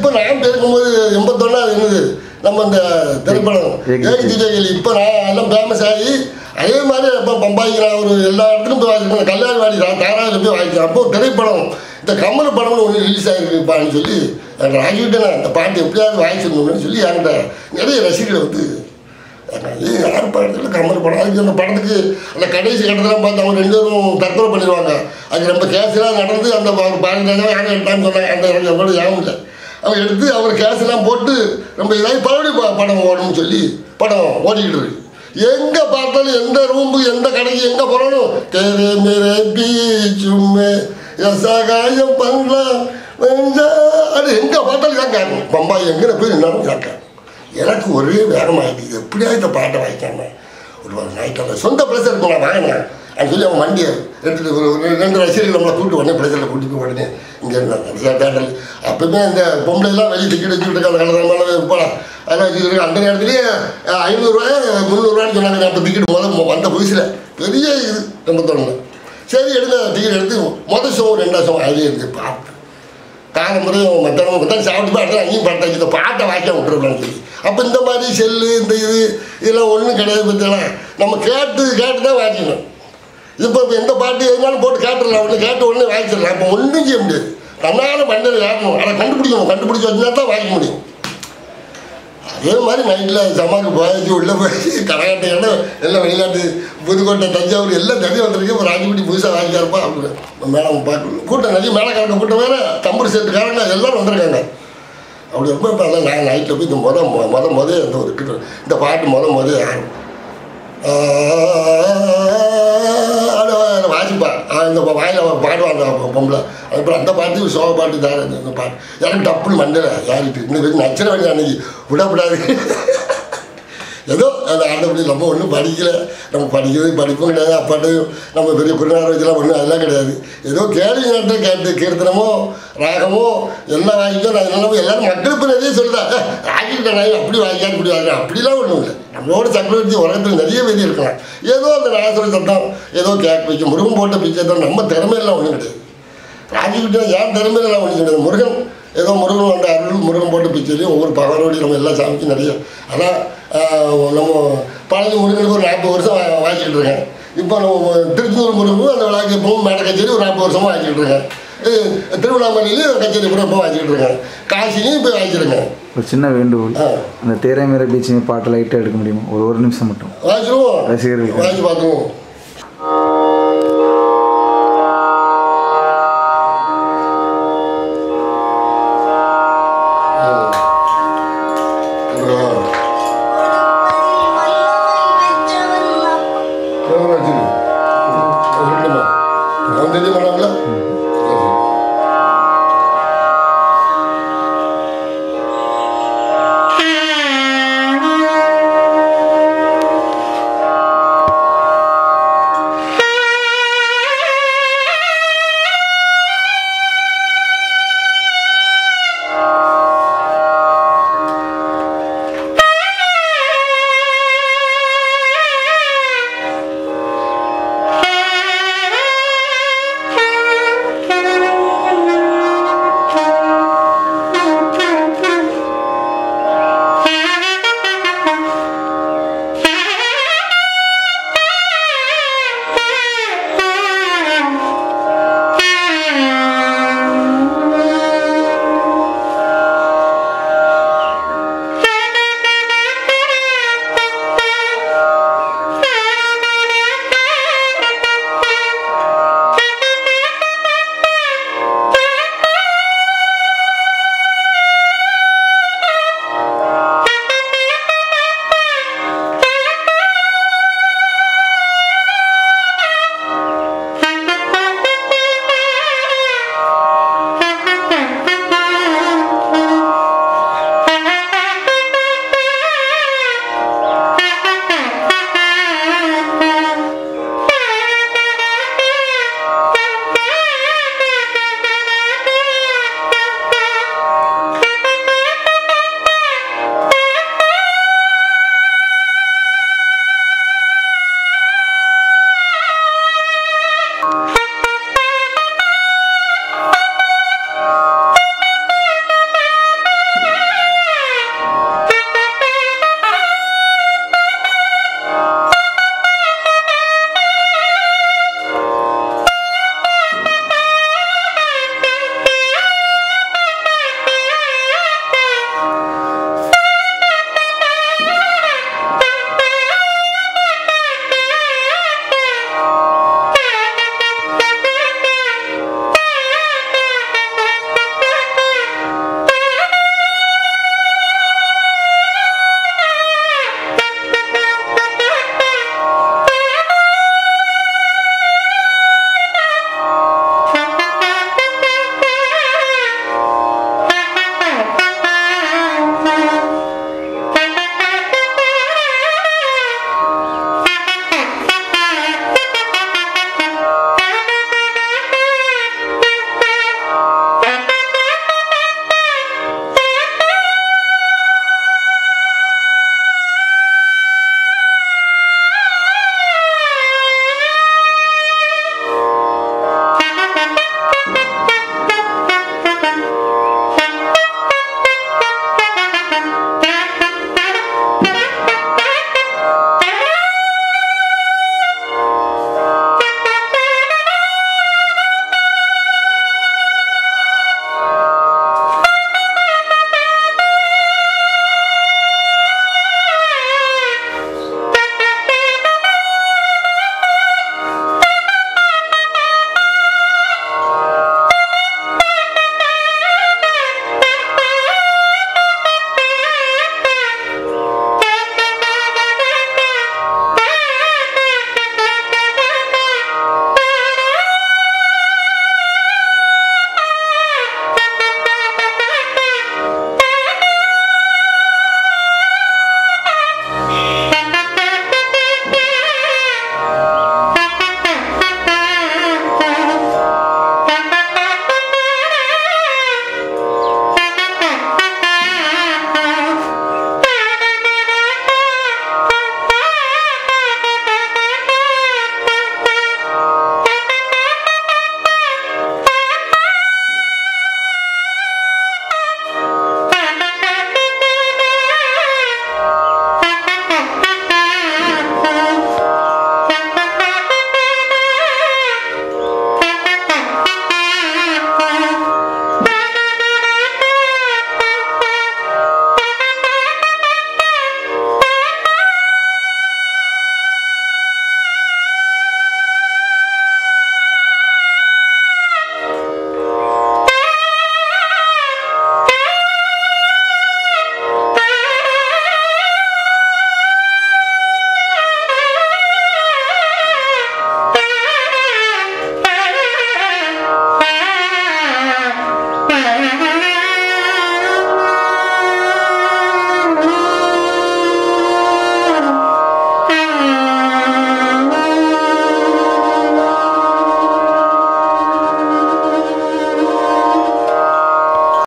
இப்போ நான் இருக்கும்போது 81 அது என்னது நம்ம இந்த திரைப்படம் ஏகி இப்போ நான் எல்லாம் ஃபேமஸ் ஆகி அதே மாதிரி இப்போ பம்பாய்க்கு நான் ஒரு எல்லா இடத்துலையும் போய் வாங்கிக்கிறேன். கல்யாணவாடி தாராவில் போய் வாங்கிக்கிறேன். அப்போது திரைப்படம் இந்த கமல் படம்னு ஒன்று ரிலீஸ் ஆகிருக்குப்பான்னு சொல்லி ராஜிவிட்ட நான் அந்த பாட்டு எப்படியாவது வாங்கிச்சிடணும்னு சொல்லி என்கிட்ட நிறைய ரசிகர்கள் வந்து யார் படத்தில் கமல் படம் அதுக்கு அந்த படத்துக்கு அந்த கடைசி கட்டத்தெல்லாம் பார்த்து அவங்க 2 பேரும் தற்கொலை பண்ணிடுவாங்க. அது ரொம்ப கேஸ்லாம் நடந்து அந்த பாரதிராஜா யாரும் எடுத்தான்னு சொன்னாங்க. அந்த எவ்வளோ யாரும் இல்லை அவங்க எடுத்து அவர் கேஸ்லாம் போட்டு ரொம்ப இதாகி மறுபடியும் படம் ஓடணும்னு சொல்லி படம் ஓடிக்கிட்டு இருக்கு. எங்கே பார்த்தாலும் எந்த ரூம்பு எந்த கடைக்கு எங்கே போகிறோம் தேரே மேரே பீச்சுமே சகாயம் பண்ணலாம் அது எங்கே பார்த்தாலும் இதான் கேட்கணும். பம்பாய் எங்கே போய் என்னாலும் கேட்கணும். எனக்கு ஒரே வேகமாகிட்டு எப்படியா இந்த பாட்டை வாங்கிக்காம ஒரு நைட்டில் சொந்த ப்ளஸர் இருக்கும் நான் வாங்கினேன் அப்படின்னு சொல்லி அவன் வண்டியை எடுத்துகிட்டு ஒரு 2 ரசிகர்கள் நம்மளை கூப்பிட்டு உடனே ப்ளஸரில் கூட்டிட்டு உடனே இங்கே இருந்தாங்க தேட்டரில். அப்போவுமே இந்த பொம்பளைலாம் வெளியே டிக்கெட் வச்சுக்கிட்டு கலதரமான போகலாம் அதெல்லாம் வச்சுக்கிட்டு அந்த நேரத்துலேயே 500 ரூபாய் 300 ரூபான்னு சொன்னாங்க. அப்போ டிக்கெட் வந்த புதுசில் பெரிய இது ரொம்ப தோணுங்க. சரி எடுங்க டிக்கெட் எடுத்து மொதல் ஷோ 2ஆம் ஷோ அதிலே இருந்து பார்த்து காலமுறையும் மத்தியானம் தான் சாப்பிட்டு போய் அடுத்த அங்கேயும் படத்தை இந்த பாட்டை வாய்க்க விட்டுருப்பான்னு சொல்லி. அப்போ இந்த மாதிரி செல்லு இந்த இதெல்லாம் ஒன்றும் கிடையாது. பற்றியெல்லாம் நம்ம கேட்டு தான் வாங்கிக்கணும். இப்போ எந்த பாட்டு எதுனாலும் போட்டு கேட்டுடலாம். ஒன்று கேட்டு உடனே வாங்கிச்சிடலாம். அப்போ ஒன்றும் செய்ய முடியாது. தன்னாலும் மண்ணில் கேட்கணும். அதை கண்டுபிடிச்சி வச்சுனா தான் வாங்கிக்க முடியும். அதே மாதிரி நைட்டில் சமாக்கு போயாச்சு உள்ளே போயாச்சு கரகாட்டையோட எல்லாம் வெளிநாட்டு புதுக்கோட்டை தஞ்சாவூர் எல்லாம் நிறைய வந்திருக்கு. இப்போ ராஜகுடி புதுசாக வாங்கிக்காருப்பா அப்படின்னு மேடம் பார்க்கணும். கூட்டம் நிறைய மேலக்காரங்க கூட்டம் வேறு தம்பூர் செட்டுக்காரங்க எல்லோரும் வந்திருக்காங்க. அப்படி ரொம்ப இப்போ எல்லாம் நான் நைட்டில் போய் இந்த முதல் இந்த ஒரு இந்த பாட்டு முதல் யாரும் வாசிப்பா இந்த வாயில் பாடுவான் அந்த பொம்பளை. அதுக்கப்புறம் அந்த பாட்டு சோக பாட்டு தான் இந்த பாட்டு எனக்கு டப்புன்னு மண்டல யாருக்கு இன்னும் பேர் நச்சர வேண்டிய அன்னைக்கு விடக்கூடாது. ஏதோ அந்த ஆண்டபடி நம்ம ஒன்றும் படிக்கலை. நம்ம படிப்பும் கிடையாது. அப்பாட்டு நம்ம பெரிய குருநாதர் வச்சுலாம் ஒன்றும் அதெல்லாம் கிடையாது. ஏதோ கேள்வி நேரத்தில் கேட்டு கீர்த்தனமோ ராகமோ எல்லாம் வாங்கிக்கோ. நான் எல்லாம் எல்லோரும் மக்களுக்கு நிறைய சொல்லுதான் ராகிக்கிட்ட நான் அப்படி வாங்கிக்காது இப்படி வாங்கிக்கலாம் அப்படிலாம் ஒன்றும் இல்லை. நம்மளோட சக்கரவர்த்தி உலகத்தில் நிறைய பேர் இருக்கலாம். ஏதோ அந்த நாசரி சத்தம் ஏதோ கேட்க வைக்க முருகன் போட்ட பிச்சை தான் நம்ம திறமையெல்லாம் ஒன்றும் கிடையாது. ராஜிக்கிட்ட ஏன் திறமையெல்லாம் ஒன்றும் கிடையாது. முருகன் ஏதோ முருகன் வந்த அருள் முருகன் போட்ட பிச்சையிலையும் ஒவ்வொரு பகரோடையும் நம்ம எல்லாம் சாமிக்கு நிறைய ஆனால் நம்ம பழனி முருகனுக்கு ஒரு 40 வருஷம் வாங்கிக்கிட்டு இருக்கேன். இப்போ நம்ம திருச்செந்தூர் முருகனுக்கும் அந்த விழாக்கு எப்பவும் மேடை கச்சேரி ஒரு 40 வருஷமாக வாங்கிக்கிட்டு இருக்கேன். திருவண்ணாமலையிலையும் கச்சேரி கூட இப்போ வாங்கிக்கிட்டு இருக்கேன். காசிலையும் இப்போ வாங்கிக்கிறேங்க. ஒரு சின்ன வேண்டுகோள், அந்த தேரை மேர பீச் பாட்டு லைட்டாக எடுக்க முடியுமா? ஒரு நிமிஷம் மட்டும் வாங்கிடுவோம். ரசிகர்கள் வாங்கி பார்த்துருவோம்.